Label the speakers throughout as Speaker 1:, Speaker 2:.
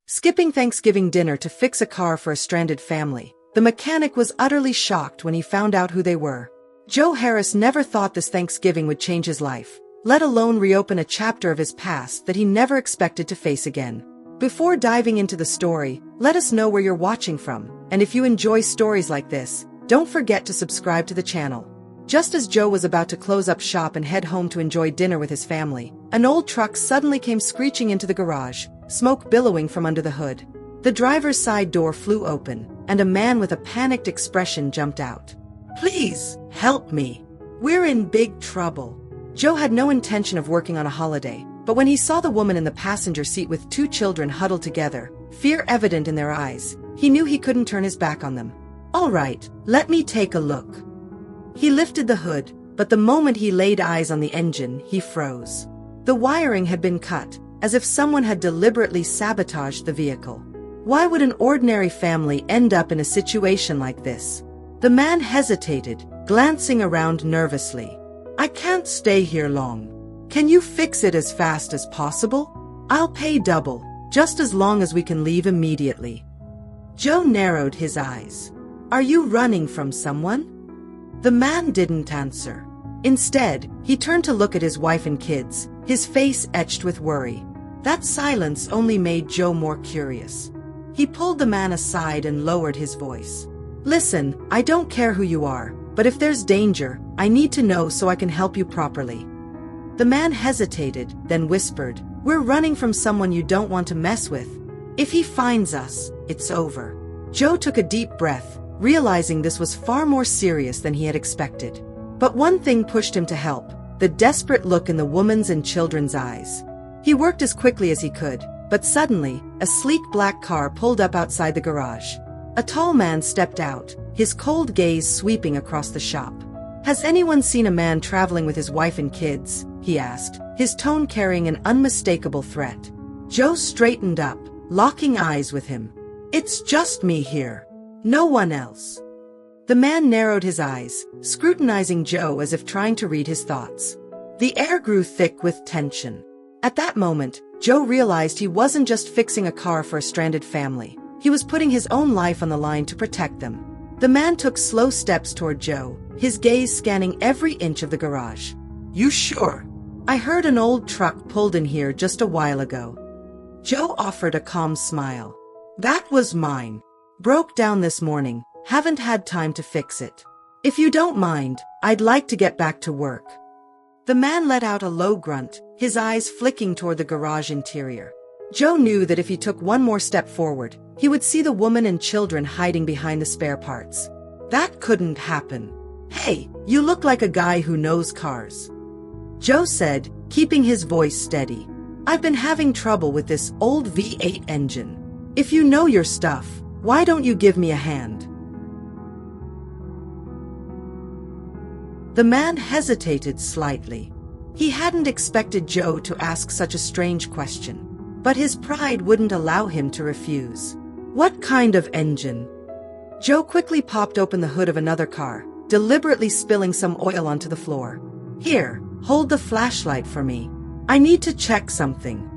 Speaker 1: skipping Thanksgiving dinner to fix a car for a stranded family. The mechanic was utterly shocked when he found out who they were. Joe Harris never thought this Thanksgiving would change his life, let alone reopen a chapter of his past that he never expected to face again. Before diving into the story, let us know where you're watching from, and if you enjoy stories like this, don't forget to subscribe to the channel. Just as Joe was about to close up shop and head home to enjoy dinner with his family, an old truck suddenly came screeching into the garage, smoke billowing from under the hood. The driver's side door flew open, and a man with a panicked expression jumped out. "Please, help me. We're in big trouble." Joe had no intention of working on a holiday, but when he saw the woman in the passenger seat with 2 children huddled together, fear evident in their eyes, he knew he couldn't turn his back on them. "All right, let me take a look." He lifted the hood, but the moment he laid eyes on the engine, he froze. The wiring had been cut, as if someone had deliberately sabotaged the vehicle. Why would an ordinary family end up in a situation like this? The man hesitated, glancing around nervously. "I can't stay here long. Can you fix it as fast as possible? I'll pay double, just as long as we can leave immediately." Joe narrowed his eyes. "Are you running from someone?" The man didn't answer. Instead, he turned to look at his wife and kids, his face etched with worry. That silence only made Joe more curious. He pulled the man aside and lowered his voice. "Listen, I don't care who you are, but if there's danger, I need to know so I can help you properly." The man hesitated, then whispered, "We're running from someone you don't want to mess with. If he finds us, it's over." Joe took a deep breath, realizing this was far more serious than he had expected. But one thing pushed him to help, the desperate look in the woman's and children's eyes. He worked as quickly as he could, but suddenly, a sleek black car pulled up outside the garage. A tall man stepped out, his cold gaze sweeping across the shop. "Has anyone seen a man traveling with his wife and kids?" he asked, his tone carrying an unmistakable threat. Joe straightened up, locking eyes with him. "It's just me here. No one else." The man narrowed his eyes, scrutinizing Joe as if trying to read his thoughts. The air grew thick with tension. At that moment, Joe realized he wasn't just fixing a car for a stranded family. He was putting his own life on the line to protect them. The man took slow steps toward Joe, his gaze scanning every inch of the garage. "You sure? I heard an old truck pulled in here just a while ago." Joe offered a calm smile. "That was mine. Broke down this morning, haven't had time to fix it. If you don't mind, I'd like to get back to work." The man let out a low grunt, his eyes flicking toward the garage interior. Joe knew that if he took one more step forward, he would see the woman and children hiding behind the spare parts. That couldn't happen. "Hey, you look like a guy who knows cars," Joe said, keeping his voice steady. "I've been having trouble with this old V8 engine. If you know your stuff, why don't you give me a hand?" The man hesitated slightly. He hadn't expected Joe to ask such a strange question, but his pride wouldn't allow him to refuse. "What kind of engine?" Joe quickly popped open the hood of another car, deliberately spilling some oil onto the floor. "Here, hold the flashlight for me. I need to check something."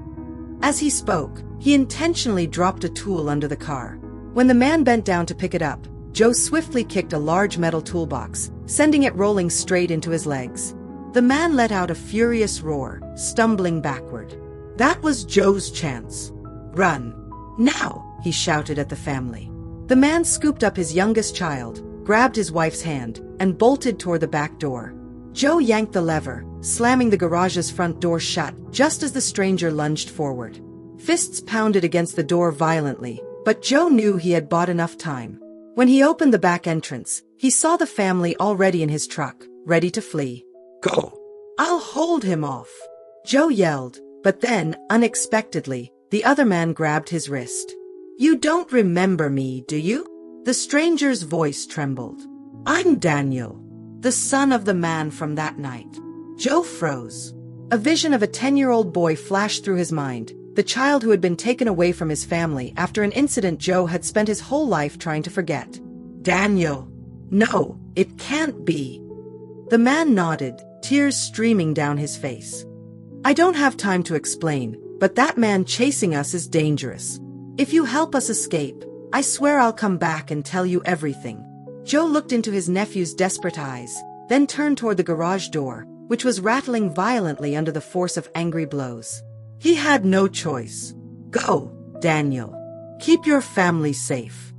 Speaker 1: As he spoke, he intentionally dropped a tool under the car. When the man bent down to pick it up, Joe swiftly kicked a large metal toolbox, sending it rolling straight into his legs. The man let out a furious roar, stumbling backward. That was Joe's chance. "Run! Now!" he shouted at the family. The man scooped up his youngest child, grabbed his wife's hand, and bolted toward the back door. Joe yanked the lever, slamming the garage's front door shut just as the stranger lunged forward. Fists pounded against the door violently, but Joe knew he had bought enough time. When he opened the back entrance, he saw the family already in his truck, ready to flee. "Go! I'll hold him off!" Joe yelled, but then, unexpectedly, the other man grabbed his wrist. "You don't remember me, do you?" The stranger's voice trembled. "I'm Daniel, the son of the man from that night." Joe froze. A vision of a 10-year-old boy flashed through his mind, the child who had been taken away from his family after an incident Joe had spent his whole life trying to forget. "Daniel! No, it can't be." The man nodded, tears streaming down his face. "I don't have time to explain, but that man chasing us is dangerous. If you help us escape, I swear I'll come back and tell you everything." Joe looked into his nephew's desperate eyes, then turned toward the garage door, which was rattling violently under the force of angry blows. He had no choice. "Go, Daniel. Keep your family safe."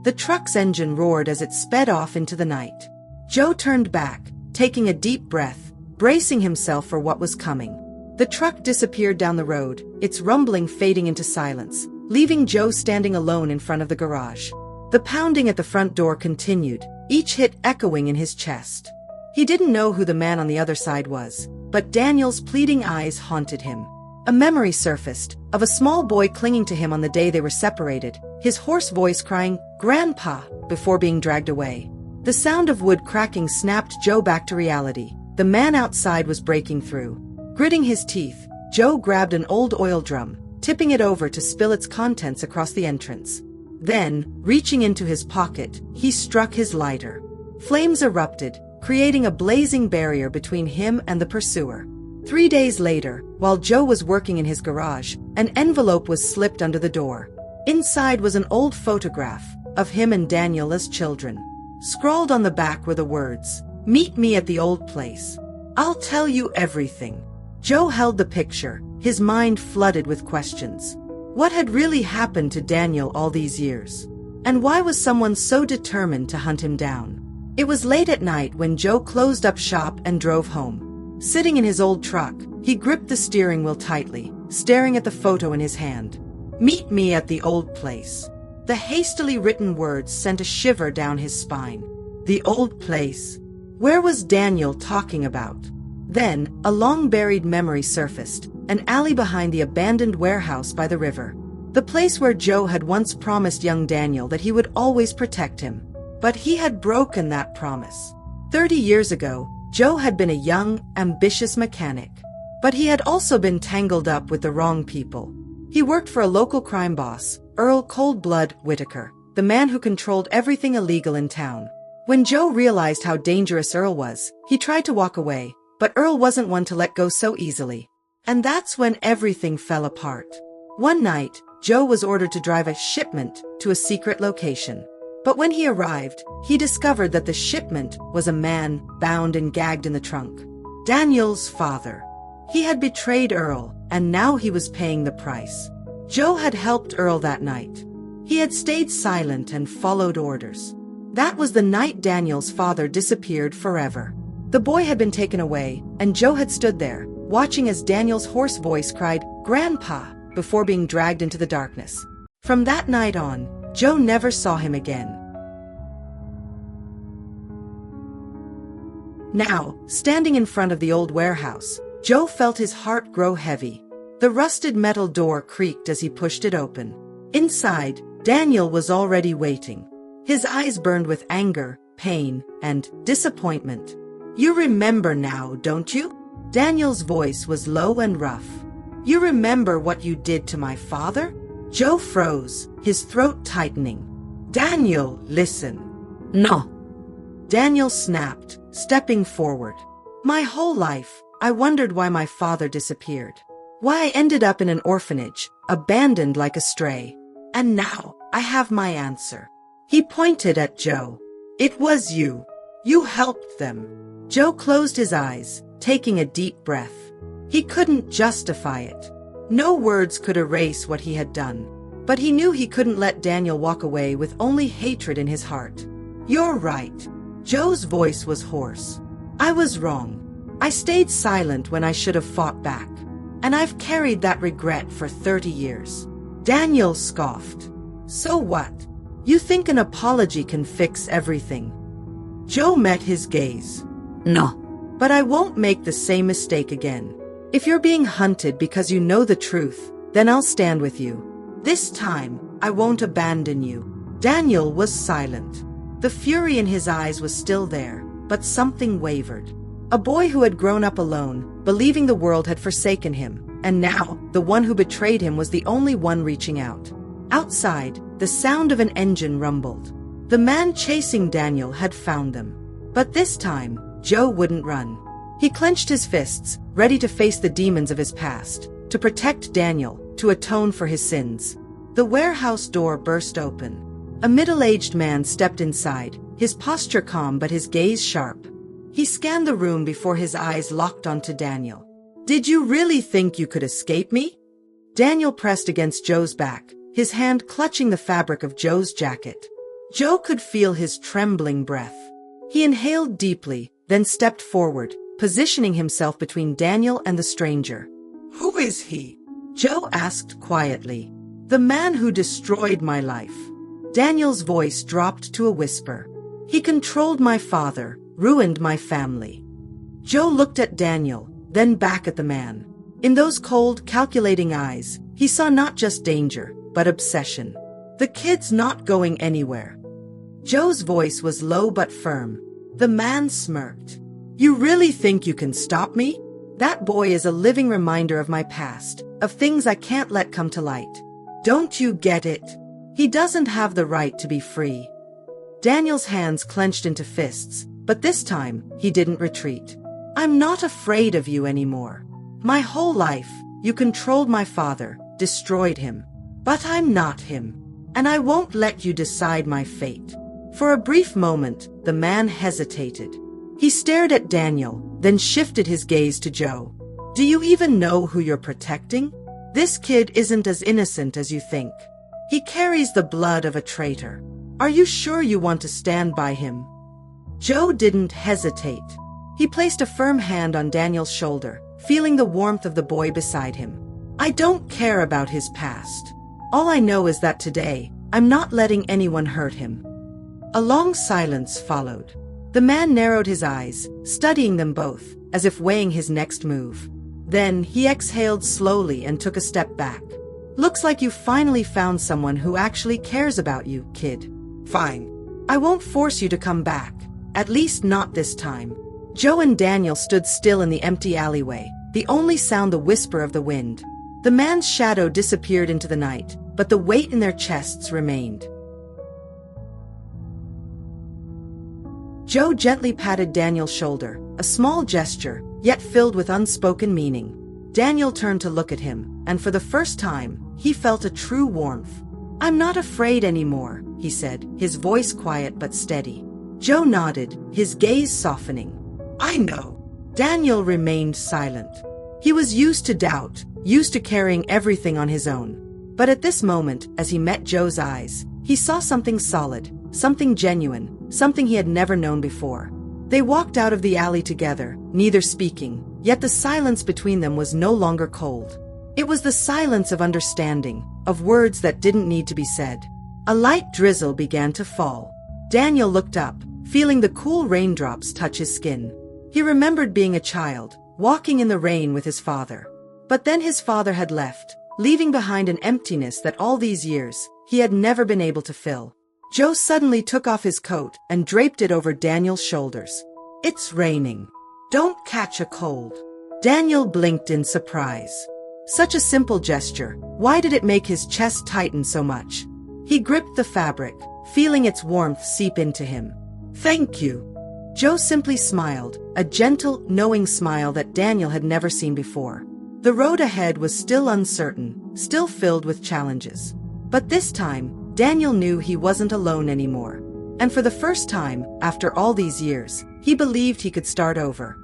Speaker 1: The truck's engine roared as it sped off into the night. Joe turned back, taking a deep breath, bracing himself for what was coming. The truck disappeared down the road, its rumbling fading into silence, leaving Joe standing alone in front of the garage. The pounding at the front door continued, each hit echoing in his chest. He didn't know who the man on the other side was, but Daniel's pleading eyes haunted him. A memory surfaced, of a small boy clinging to him on the day they were separated, his hoarse voice crying, "Grandpa," before being dragged away. The sound of wood cracking snapped Joe back to reality. The man outside was breaking through. Gritting his teeth, Joe grabbed an old oil drum, tipping it over to spill its contents across the entrance. Then, reaching into his pocket, he struck his lighter. Flames erupted, creating a blazing barrier between him and the pursuer. 3 days later, while Joe was working in his garage, an envelope was slipped under the door. Inside was an old photograph of him and Daniel as children. Scrawled on the back were the words, "Meet me at the old place. I'll tell you everything." Joe held the picture, his mind flooded with questions. What had really happened to Daniel all these years? And why was someone so determined to hunt him down? It was late at night when Joe closed up shop and drove home. Sitting in his old truck, he gripped the steering wheel tightly, staring at the photo in his hand. "Meet me at the old place." The hastily written words sent a shiver down his spine. The old place. Where was Daniel talking about? Then, a long-buried memory surfaced, an alley behind the abandoned warehouse by the river. The place where Joe had once promised young Daniel that he would always protect him. But he had broken that promise. 30 years ago, Joe had been a young, ambitious mechanic. But he had also been tangled up with the wrong people. He worked for a local crime boss, Earl Coldblood Whitaker, the man who controlled everything illegal in town. When Joe realized how dangerous Earl was, he tried to walk away, but Earl wasn't one to let go so easily. And that's when everything fell apart. One night, Joe was ordered to drive a shipment to a secret location. But when he arrived, he discovered that the shipment was a man bound and gagged in the trunk. Daniel's father. He had betrayed Earl, and now he was paying the price. Joe had helped Earl that night. He had stayed silent and followed orders. That was the night Daniel's father disappeared forever. The boy had been taken away, and Joe had stood there, watching as Daniel's hoarse voice cried, "Grandpa," before being dragged into the darkness. From that night on, Joe never saw him again. Now, standing in front of the old warehouse, Joe felt his heart grow heavy. The rusted metal door creaked as he pushed it open. Inside, Daniel was already waiting. His eyes burned with anger, pain, and disappointment. "You remember now, don't you?" Daniel's voice was low and rough. "You remember what you did to my father?" Joe froze, his throat tightening. "Daniel, listen." "No." Daniel snapped, stepping forward. "My whole life, I wondered why my father disappeared. Why I ended up in an orphanage, abandoned like a stray. And now, I have my answer." He pointed at Joe. "It was you. You helped them." Joe closed his eyes, taking a deep breath. He couldn't justify it. No words could erase what he had done. But he knew he couldn't let Daniel walk away with only hatred in his heart. "You're right." Joe's voice was hoarse. "I was wrong. I stayed silent when I should have fought back. And I've carried that regret for 30 years. Daniel scoffed. "So what? You think an apology can fix everything?" Joe met his gaze. "No. But I won't make the same mistake again. If you're being hunted because you know the truth, then I'll stand with you. This time, I won't abandon you." Daniel was silent. The fury in his eyes was still there, but something wavered. A boy who had grown up alone, believing the world had forsaken him, and now, the one who betrayed him was the only one reaching out. Outside, the sound of an engine rumbled. The man chasing Daniel had found them. But this time, Joe wouldn't run. He clenched his fists, ready to face the demons of his past, to protect Daniel, to atone for his sins. The warehouse door burst open. A middle-aged man stepped inside, his posture calm but his gaze sharp. He scanned the room before his eyes locked onto Daniel. "Did you really think you could escape me?" Daniel pressed against Joe's back, his hand clutching the fabric of Joe's jacket. Joe could feel his trembling breath. He inhaled deeply, then stepped forward, positioning himself between Daniel and the stranger. "Who is he?" Joe asked quietly. "The man who destroyed my life." Daniel's voice dropped to a whisper. "He controlled my father, ruined my family." Joe looked at Daniel, then back at the man. In those cold, calculating eyes, he saw not just danger, but obsession. "The kid's not going anywhere." Joe's voice was low but firm. The man smirked. "You really think you can stop me? That boy is a living reminder of my past, of things I can't let come to light. Don't you get it? He doesn't have the right to be free." Daniel's hands clenched into fists, but this time, he didn't retreat. "I'm not afraid of you anymore. My whole life, you controlled my father, destroyed him. But I'm not him. And I won't let you decide my fate." For a brief moment, the man hesitated. He stared at Daniel, then shifted his gaze to Joe. "Do you even know who you're protecting? This kid isn't as innocent as you think. He carries the blood of a traitor. Are you sure you want to stand by him?" Joe didn't hesitate. He placed a firm hand on Daniel's shoulder, feeling the warmth of the boy beside him. "I don't care about his past. All I know is that today, I'm not letting anyone hurt him." A long silence followed. The man narrowed his eyes, studying them both, as if weighing his next move. Then he exhaled slowly and took a step back. "Looks like you finally found someone who actually cares about you, kid. Fine. I won't force you to come back, at least not this time." Joe and Daniel stood still in the empty alleyway, the only sound the whisper of the wind. The man's shadow disappeared into the night, but the weight in their chests remained. Joe gently patted Daniel's shoulder, a small gesture, yet filled with unspoken meaning. Daniel turned to look at him, and for the first time, he felt a true warmth. "I'm not afraid anymore," he said, his voice quiet but steady. Joe nodded, his gaze softening. "I know." Daniel remained silent. He was used to doubt, used to carrying everything on his own. But at this moment, as he met Joe's eyes, he saw something solid, something genuine, something he had never known before. They walked out of the alley together, neither speaking, yet the silence between them was no longer cold. It was the silence of understanding, of words that didn't need to be said. A light drizzle began to fall. Daniel looked up, feeling the cool raindrops touch his skin. He remembered being a child, walking in the rain with his father. But then his father had left, leaving behind an emptiness that all these years, he had never been able to fill. Joe suddenly took off his coat and draped it over Daniel's shoulders. "It's raining. Don't catch a cold." Daniel blinked in surprise. Such a simple gesture, why did it make his chest tighten so much? He gripped the fabric, feeling its warmth seep into him. "Thank you." Joe simply smiled, a gentle, knowing smile that Daniel had never seen before. The road ahead was still uncertain, still filled with challenges. But this time, Daniel knew he wasn't alone anymore. And for the first time, after all these years, he believed he could start over.